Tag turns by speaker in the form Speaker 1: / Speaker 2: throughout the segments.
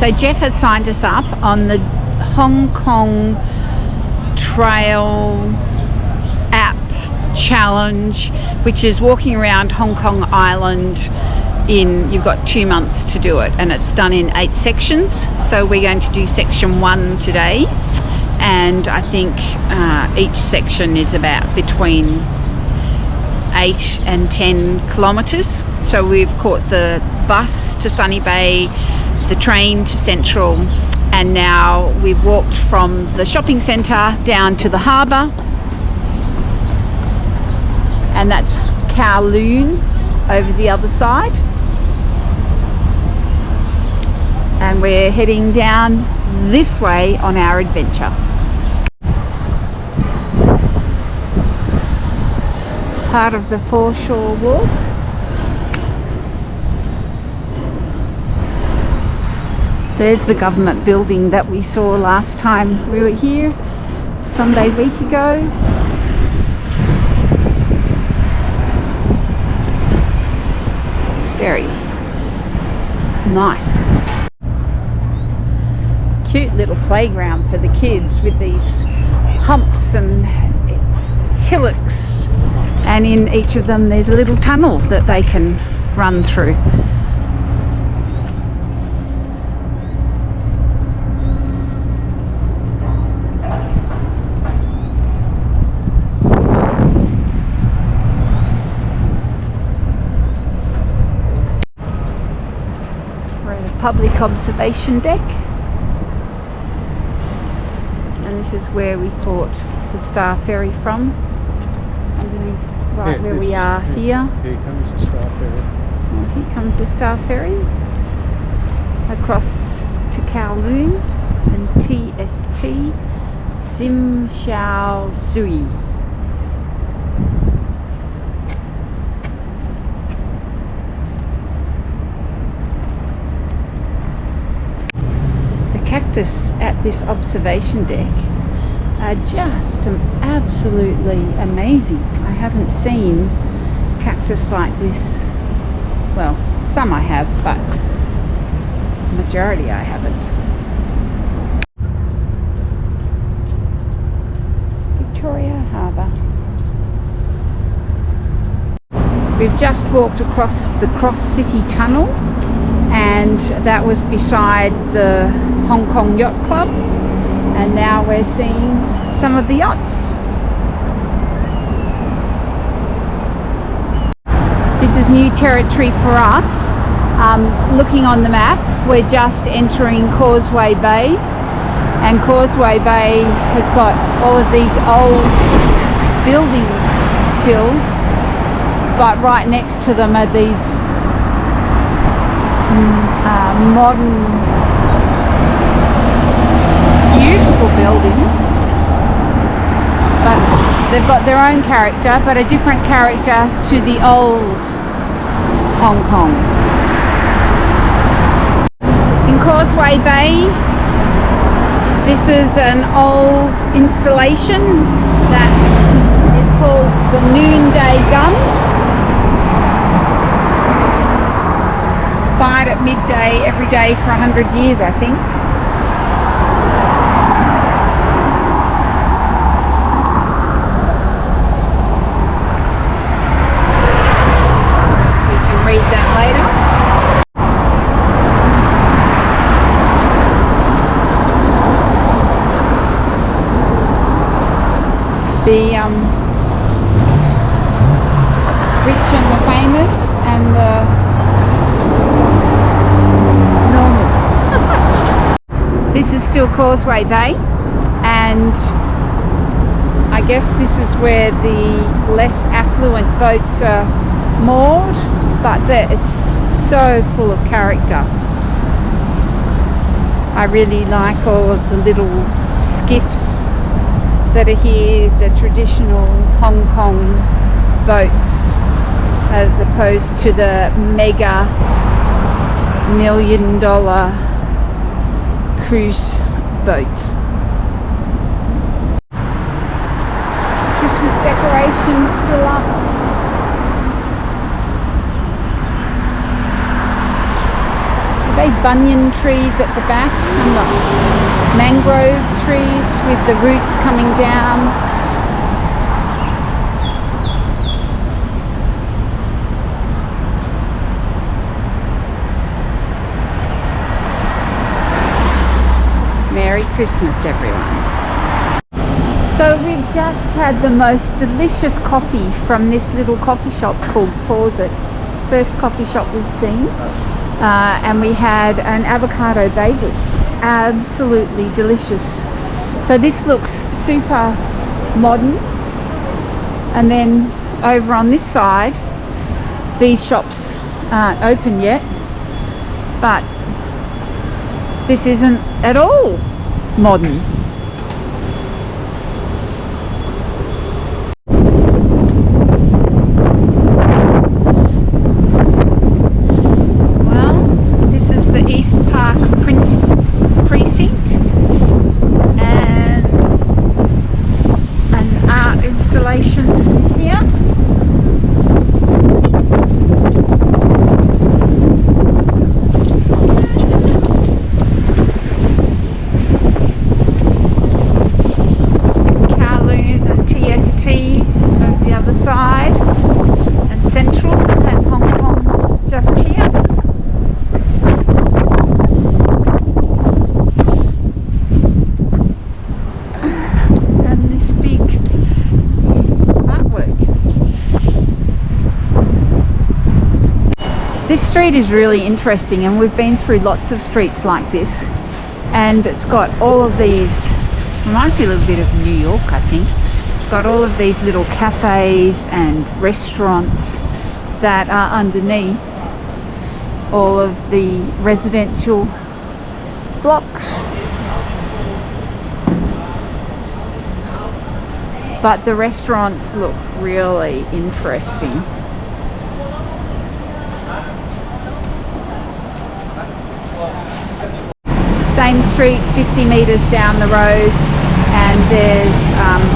Speaker 1: So Jeff has signed us up on the Hong Kong Trail app challenge, which is walking around Hong Kong Island you've got 2 months to do it, and it's done in 8 sections. So we're going to do section 1 today, and I think each section is about between 8 and 10 kilometres. So we've caught the bus to Sunny Bay, the train to Central, and now we've walked from the shopping centre down to the harbour, and that's Kowloon over the other side, and we're heading down this way on our adventure. Part of the foreshore walk. There's the government building that we saw last time we were here, Sunday week ago. It's very nice. Cute little playground for the kids with these humps and hillocks, and in each of them there's a little tunnel that they can run through. We're at a public observation deck, and this is where we caught the Star Ferry from, right where we are here.
Speaker 2: Here comes the Star Ferry.
Speaker 1: Well, here comes the Star Ferry across to Kowloon and TST Tsim Sha Tsui. The cactus at this observation deck are just absolutely amazing. I haven't seen cactus like this. Well, some I have, but the majority I haven't. Victoria Harbour. We've just walked across the Cross City Tunnel, and that was beside the Hong Kong Yacht Club, and now we're seeing some of the yachts. This is new territory for us. Looking on the map, we're just entering Causeway Bay, and Causeway Bay has got all of these old buildings still, but right next to them are these modern, beautiful buildings, but they've got their own character, but a different character to the old Hong Kong. In Causeway Bay, this is an old installation that is called the Noonday Gun. Fired at midday every day for 100 years, I think. You can read that later. The rich and the famous and the normal. This is still Causeway Bay, and I guess this is where the less affluent boats are moored, but it's so full of character. I really like all of the little skiffs that are here, the traditional Hong Kong boats, as opposed to the mega $1 million cruise boats. Christmas decorations still up. Big banyan trees at the back and the mangrove trees with the roots coming down. Merry Christmas, everyone. So we've just had the most delicious coffee from this little coffee shop called Pause It. First coffee shop we've seen. And we had an avocado bagel. Absolutely delicious. So this looks super modern. And then over on this side, these shops aren't open yet, but this isn't at all modern. Well, this is the East Park Precinct and an art installation here. Side and Central and Hong Kong just here. And this big artwork. This street is really interesting, and we've been through lots of streets like this, and it's got all of these, reminds me a little bit of New York, I think. Got all of these little cafes and restaurants that are underneath all of the residential blocks. But the restaurants look really interesting. Same street, 50 metres down the road, and there's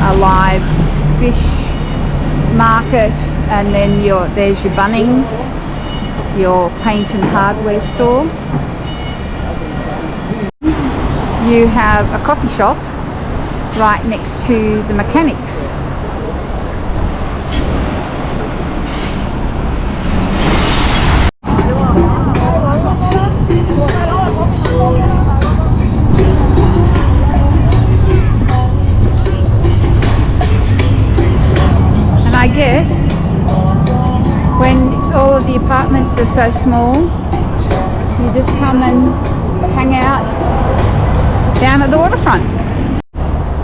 Speaker 1: a live fish market, and then there's your Bunnings, your paint and hardware store. You have a coffee shop right next to the mechanics. I guess when all of the apartments are so small, you just come and hang out down at the waterfront.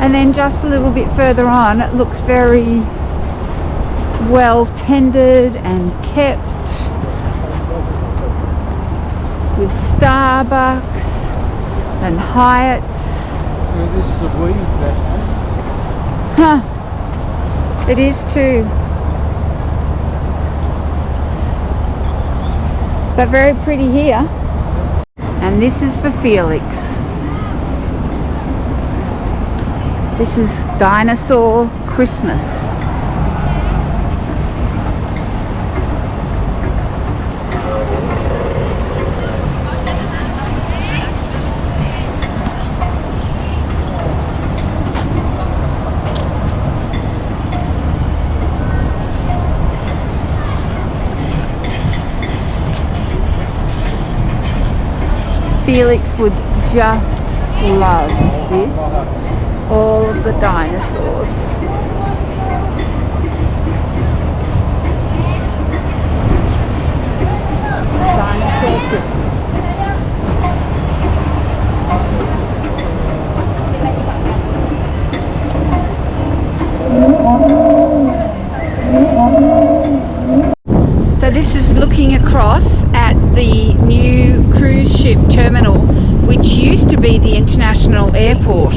Speaker 1: And then just a little bit further on, it looks very well tended and kept, with Starbucks and Hyatts.
Speaker 2: This is a weed platform.
Speaker 1: Huh. It is too. But very pretty here. And this is for Felix. This is Dinosaur Christmas. Felix would just love this. All of the dinosaurs. Dinosaur Christmas. So this is looking across at the new cruise ship terminal, which used to be the international airport,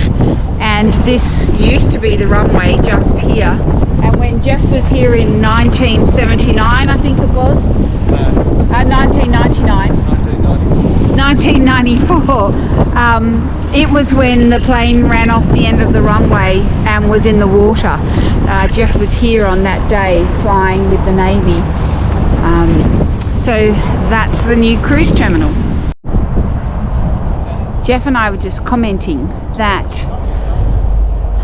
Speaker 1: and this used to be the runway just here. And when Jeff was here in 1979, I think it was, 1994, it was when the plane ran off the end of the runway and was in the water. Jeff was here on that day flying with the Navy. So that's the new cruise terminal. Jeff and I were just commenting that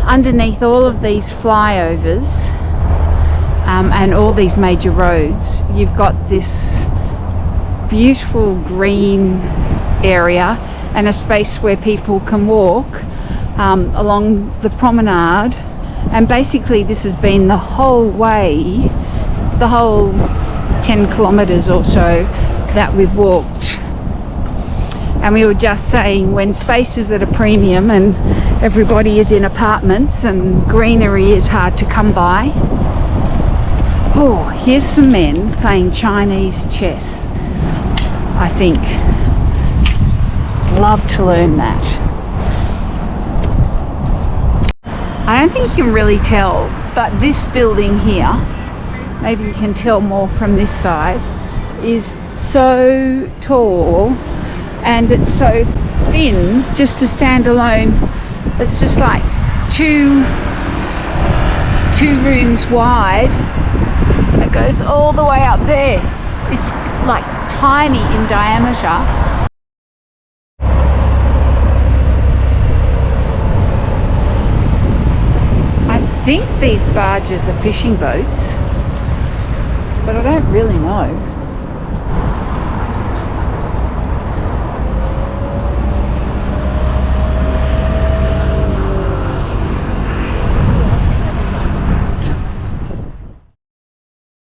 Speaker 1: underneath all of these flyovers and all these major roads, you've got this beautiful green area and a space where people can walk along the promenade. And basically this has been the whole way, the whole 10 kilometres or so that we've walked. And we were just saying, when space is at a premium and everybody is in apartments and greenery is hard to come by. Oh, here's some men playing Chinese chess. I think. Love to learn that. I don't think you can really tell, but this building here, maybe you can tell more from this side, is so tall and it's so thin just to stand alone. It's just like two rooms wide. It goes all the way up there. It's like tiny in diameter. I think these barges are fishing boats, but I don't really know.